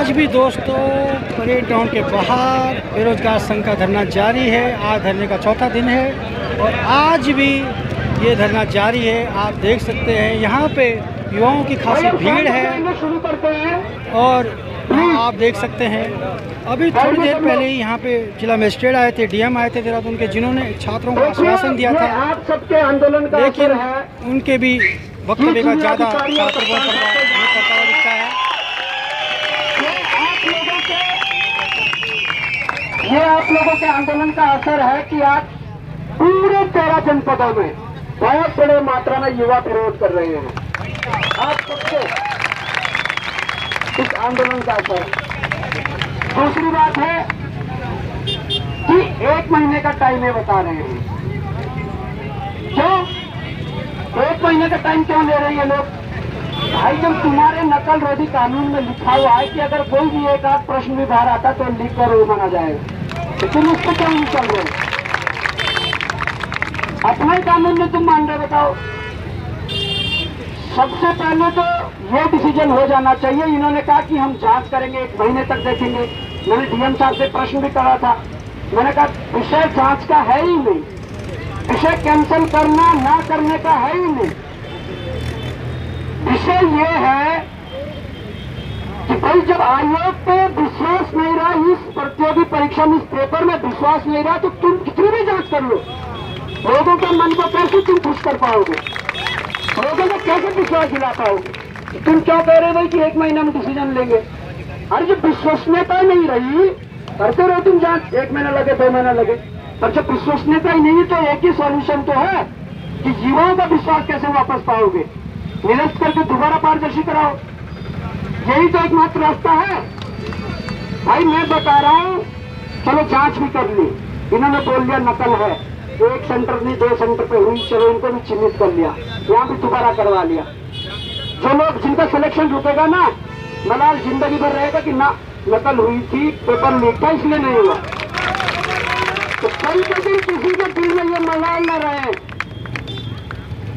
आज भी दोस्तों परेड ग्राउंड के बाहर बेरोजगार संघ का धरना जारी है। आज धरने का चौथा दिन है और आज भी ये धरना जारी है। आप देख सकते हैं यहाँ पे युवाओं की खासी भीड़ है और यहाँ आप देख सकते हैं अभी थोड़ी देर पहले ही यहाँ पे जिला मजिस्ट्रेट आए थे, डीएम आए थे देहरादून के, जिन्होंने छात्रों को आश्वासन दिया था, लेकिन उनके भी वक्तव्य का ज़्यादा छात्रों पर दिखता है। ये आप लोगों के आंदोलन का असर है कि आज पूरे 13 जनपदों में बहुत बड़े मात्रा में युवा विरोध कर रहे हैं। आप सबसे इस आंदोलन का असर। दूसरी बात है कि 1 महीने का टाइम ये बता रहे हैं। क्यों 1 महीने का टाइम क्यों ले रहे हैं लोग? भाई जब तुम्हारे नकल रोधी कानून में लिखा हुआ है कि अगर कोई भी एक आध प्रश्न भी बाहर आता तो लिख कर वो माना जाएगा, लेकिन उसको क्यों नहीं चल रहे? अपना ही कानून में तुम मान रहे, बताओ। सबसे पहले तो ये डिसीजन हो जाना चाहिए। इन्होंने कहा कि हम जांच करेंगे, 1 महीने तक देखेंगे। मैंने डीएम साहब से प्रश्न भी करा था। मैंने कहा विषय जांच का है ही नहीं, विषय कैंसिल करना ना करने का है ही नहीं। विषय ये है कि भाई जब आयोग पे विश्वास नहीं रहा, इस प्रतियोगी परीक्षा में, इस पेपर में विश्वास नहीं रहा, तो तुम कितनी भी जांच कर लो, लोगों के मन को कैसे तुम खुश कर पाओगे? लोगों को कैसे विश्वास दिला पाओगे? तुम क्या कह रहे भाई कि 1 महीना में डिसीजन लेंगे? अरे जब विश्वसनीयता नहीं रही, करते रहो तुम जांच, 1 महीना लगे 2 महीना लगे, पर जब विश्वसनीयता ही नहीं है तो एक ही सॉल्यूशन तो है कि युवाओं का विश्वास कैसे वापस पाओगे? निरस्त करके दोबारा पारदर्शी कराओ, यही तो एकमात्र रास्ता है। भाई मैं बता रहा हूँ, चलो जांच भी कर ली, इन्होंने बोल दिया नकल है, 1 सेंटर नहीं 2 सेंटर पे हुई, चलो इनको भी चिन्हित कर लिया, यहाँ भी दोबारा करवा लिया। जो लोग जिनका सिलेक्शन रुकेगा ना, मलाल जिंदगी भर रहेगा कि ना नकल हुई थी, पेपर लीक था इसलिए नहीं हुआ। तो कल के दिन किसी के दिल में ये मलाल न रहे,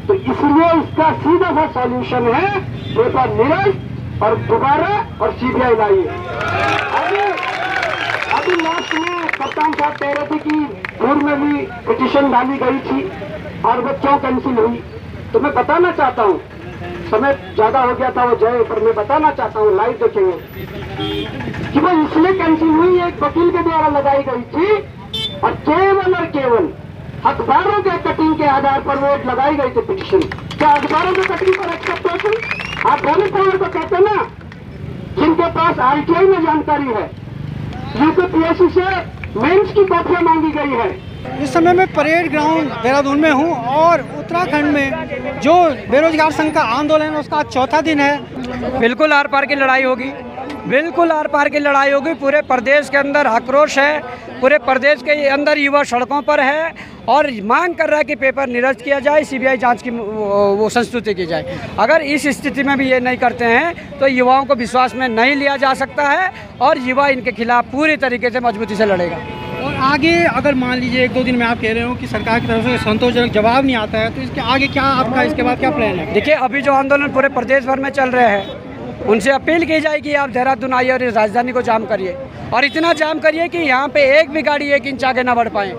तो इसलिए इसका सीधा सा सॉल्यूशन है पेपर निरस्त और दोबारा और सीबीआई लाइए। अभी लास्ट में कप्तान साहब कह रहे थे कि पूर्व में भी पिटीशन डाली गई थी और वो क्यों कैंसिल हुई। तो मैं बताना चाहता हूँ, समय ज्यादा हो गया था वो जय, पर मैं बताना चाहता हूँ, लाइव देखेंगे कि वो इसलिए कैंसिल हुई, एक वकील के द्वारा लगाई गई थी और केवल अखबारों के कटिंग के आधार पर वो लगाई गई थी पिटीशन। क्या अखबारों के कटिंग पर एक्सेप्ट होती? आप दोनों पावर को कहते ना, जिनके पास आरटीआई में जानकारी है, यूपीपीएससी से मेंस की कॉपियां मांगी गई है। इस समय मैं परेड ग्राउंड देहरादून में हूँ और उत्तराखंड में जो बेरोजगार संघ का आंदोलन है उसका आज चौथा दिन है। बिल्कुल आर पार की लड़ाई होगी, बिल्कुल आर पार की लड़ाई होगी। पूरे प्रदेश के अंदर आक्रोश है, पूरे प्रदेश के अंदर युवा सड़कों पर है और मांग कर रहा है कि पेपर निरस्त किया जाए, सीबीआई जांच की वो संस्तुति की जाए। अगर इस स्थिति में भी ये नहीं करते हैं तो युवाओं को विश्वास में नहीं लिया जा सकता है और युवा इनके खिलाफ पूरी तरीके से मजबूती से लड़ेगा। और आगे अगर मान लीजिए 1-2 दिन में आप कह रहे हो कि सरकार की तरफ से संतोषजनक जवाब नहीं आता है, तो इसके आगे क्या आपका, इसके बाद क्या प्लान है? देखिए अभी जो आंदोलन पूरे प्रदेश भर में चल रहे हैं, उनसे अपील की जाए कि आप देहरादून आइए और इस राजधानी को जाम करिए और इतना जाम करिए कि यहाँ पे एक भी गाड़ी 1 इंच आगे ना बढ़ पाए।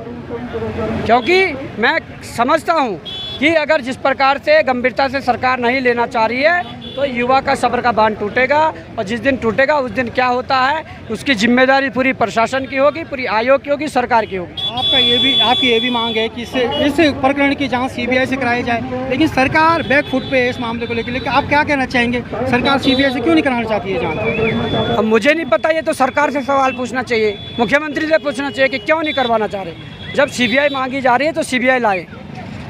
क्योंकि मैं समझता हूँ कि अगर जिस प्रकार से गंभीरता से सरकार नहीं लेना चाह रही है तो युवा का सब्र का बांध टूटेगा और जिस दिन टूटेगा उस दिन क्या होता है उसकी जिम्मेदारी पूरी प्रशासन की होगी, पूरी आयोग की होगी, सरकार की होगी। आपकी ये भी मांग है कि इस प्रकरण की जांच सीबीआई से कराई जाए, लेकिन सरकार बैक फुट पे है इस मामले को लेकर। लेकिन आप क्या कहना चाहेंगे, सरकार सीबीआई से क्यों नहीं कराना चाहती है जांच? अब मुझे नहीं पता, ये तो सरकार से सवाल पूछना चाहिए, मुख्यमंत्री से पूछना चाहिए कि क्यों नहीं करवाना चाह रहे। जब सीबीआई मांगी जा रही है तो सीबीआई लाए।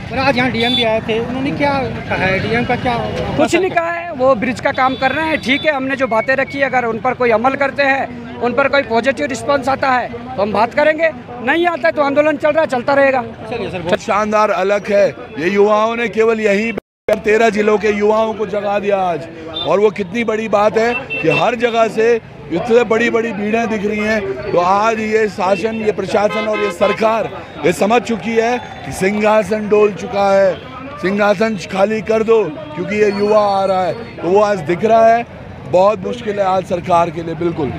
और आज यहाँ डीएम भी आए थे, उन्होंने क्या कहा है? डीएम का क्या? कुछ नहीं कहा है, वो ब्रिज का काम कर रहे हैं। ठीक है, हमने जो बातें रखी अगर उन पर कोई अमल करते हैं, उन पर कोई पॉजिटिव रिस्पांस आता है तो हम बात करेंगे, नहीं आता है तो आंदोलन चल रहा है, चलता रहेगा। चलिए सर, बहुत शानदार अलग है। ये युवाओं ने केवल यहीं 13 जिलों के युवाओं को जगा दिया आज, और वो कितनी बड़ी बात है कि हर जगह से इतने बड़ी बड़ी भीड़ें दिख रही हैं। तो आज ये शासन, ये प्रशासन और ये सरकार ये समझ चुकी है कि सिंहासन डोल चुका है, सिंहासन खाली कर दो, क्योंकि ये युवा आ रहा है। तो वो आज दिख रहा है बहुत मुश्किल है आज सरकार के लिए। बिल्कुल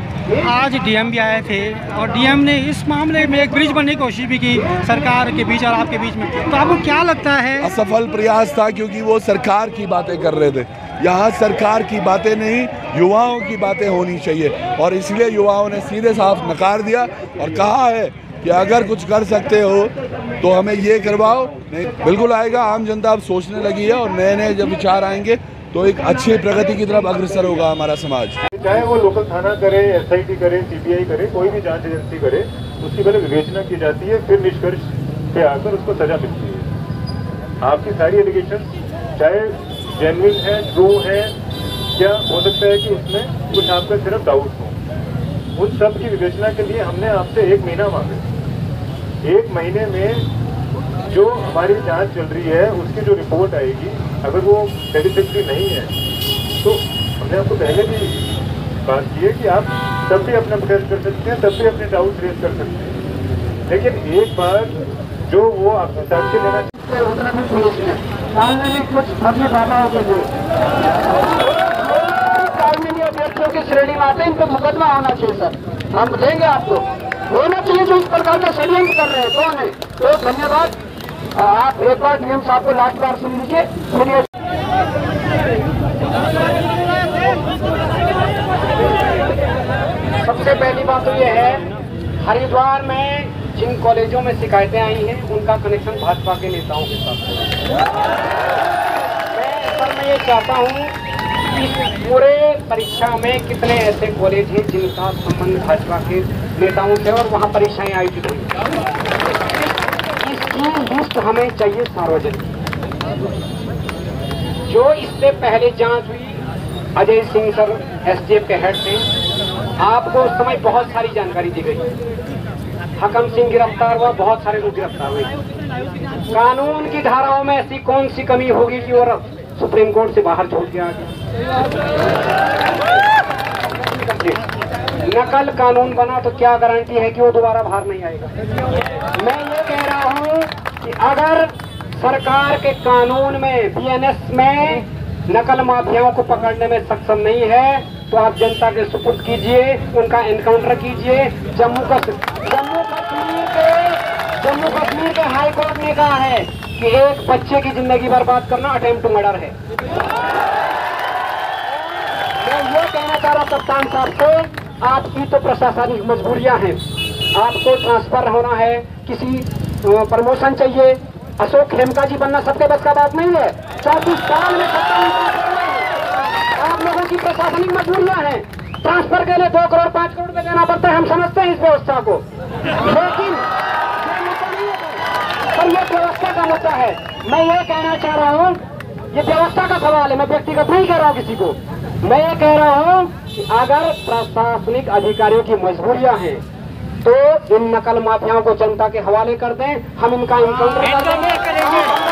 आज डीएम भी आए थे और डीएम ने इस मामले में एक ब्रिज बनने की कोशिश भी की सरकार के बीच और आपके बीच में, तो आपको क्या लगता है? असफल प्रयास था, क्योंकि वो सरकार की बातें कर रहे थे। यहाँ सरकार की बातें नहीं, युवाओं की बातें होनी चाहिए, और इसलिए युवाओं ने सीधे साफ नकार दिया और कहा है कि अगर कुछ कर सकते हो तो हमें ये करवाओ। नहीं, बिल्कुल आएगा। आम जनता अब सोचने लगी है और नए नए जब विचार आएंगे तो एक अच्छी प्रगति की तरफ अग्रसर होगा हमारा समाज। चाहे वो लोकल थाना करे, एसआईटी करे, सीबीआई करे, कोई भी जांच एजेंसी करे, उसकी पहले विवेचना की जाती है, फिर निष्कर्ष पे आकर उसको सजा मिलती है। आपकी सारी एलिगेशन चाहे जेन्युइन है, ट्रू है, क्या हो सकता है कि उसमें कुछ आपका सिर्फ डाउट हो, उन सब की विवेचना के लिए हमने आपसे 1 महीना मांगा। 1 महीने में जो हमारी जांच चल रही है उसकी जो रिपोर्ट आएगी, अगर वो सेटिस्फैक्टरी नहीं है तो हमने आपको पहले भी बात की है कि आप तब भी अपना प्रोटेस्ट कर सकते हैं, तब भी अपने डाउट रेज कर सकते हैं, लेकिन एक बार जो वो आपसे साक्ष्य लेना कुछ अपने बाबाओं के लिए अभ्यर्थियों की श्रेणी में आते हैं, इन पर मुकदमा होना चाहिए सर। हम देंगे आपको, होना चाहिए जो इस प्रकार का षड्यंत्र कर रहे हैं कौन है। तो धन्यवाद। आप एक बार डीएम साहब को लास्ट बार सुन लीजिए। सुनिए। सबसे पहली बात तो ये है, हरिद्वार में जिन कॉलेजों में शिकायतें आई हैं उनका कनेक्शन भाजपा के नेताओं के साथ है। मैं ये चाहता हूँ इस पूरे परीक्षा में कितने ऐसे कॉलेज हैं जिनका संबंध भाजपा के नेताओं से और वहाँ परीक्षाएं आयोजित हुई, इसकी लिस्ट हमें चाहिए सार्वजनिक। जो इससे पहले जांच हुई, अजय सिंह सर एसटीएफ के हेड थे, आपको उस समय बहुत सारी जानकारी दी गई। हकम सिंह गिरफ्तार हुआ, बहुत सारे लोग गिरफ्तार हुए। कानून की धाराओं में ऐसी कौन सी कमी होगी कि और सुप्रीम कोर्ट से बाहर छूट गया? नकल कानून बना तो क्या गारंटी है कि वो दोबारा बाहर नहीं आएगा? मैं ये कह रहा हूँ कि अगर सरकार के कानून में, बीएनएस में नकल माफियाओं को पकड़ने में सक्षम नहीं है तो आप जनता के सुपुर्द कीजिए, उनका एनकाउंटर कीजिए। जम्मू कश्मीर के हाई कोर्ट ने कहा है कि एक बच्चे की जिंदगी बर्बाद करना अटेम्प्ट टू मर्डर है। मैं ये कहना चाह रहा कप्तान साहब से, आपकी तो प्रशासनिक मजबूरियां हैं, आपको ट्रांसफर होना है, किसी प्रमोशन चाहिए, अशोक खेमका जी बनना सबके बस का बात नहीं है। 34 साल में आप लोगों की प्रशासनिक मजबूरियां हैं। ट्रांसफर के लिए 2 करोड़ 5 करोड़ रुपए देना पड़ता है, हम समझते हैं इस व्यवस्था को, लेकिन पर यह व्यवस्था का मुद्दा है। मैं ये कहना चाह रहा हूँ, ये व्यवस्था का सवाल है, मैं व्यक्तिगत नहीं कह रहा हूँ किसी को। मैं ये कह रहा हूँ कि अगर प्रशासनिक अधिकारियों की मजबूरियां हैं तो इन नकल माफियाओं को जनता के हवाले कर दें, हम इनका एनकाउंटर कर देंगे।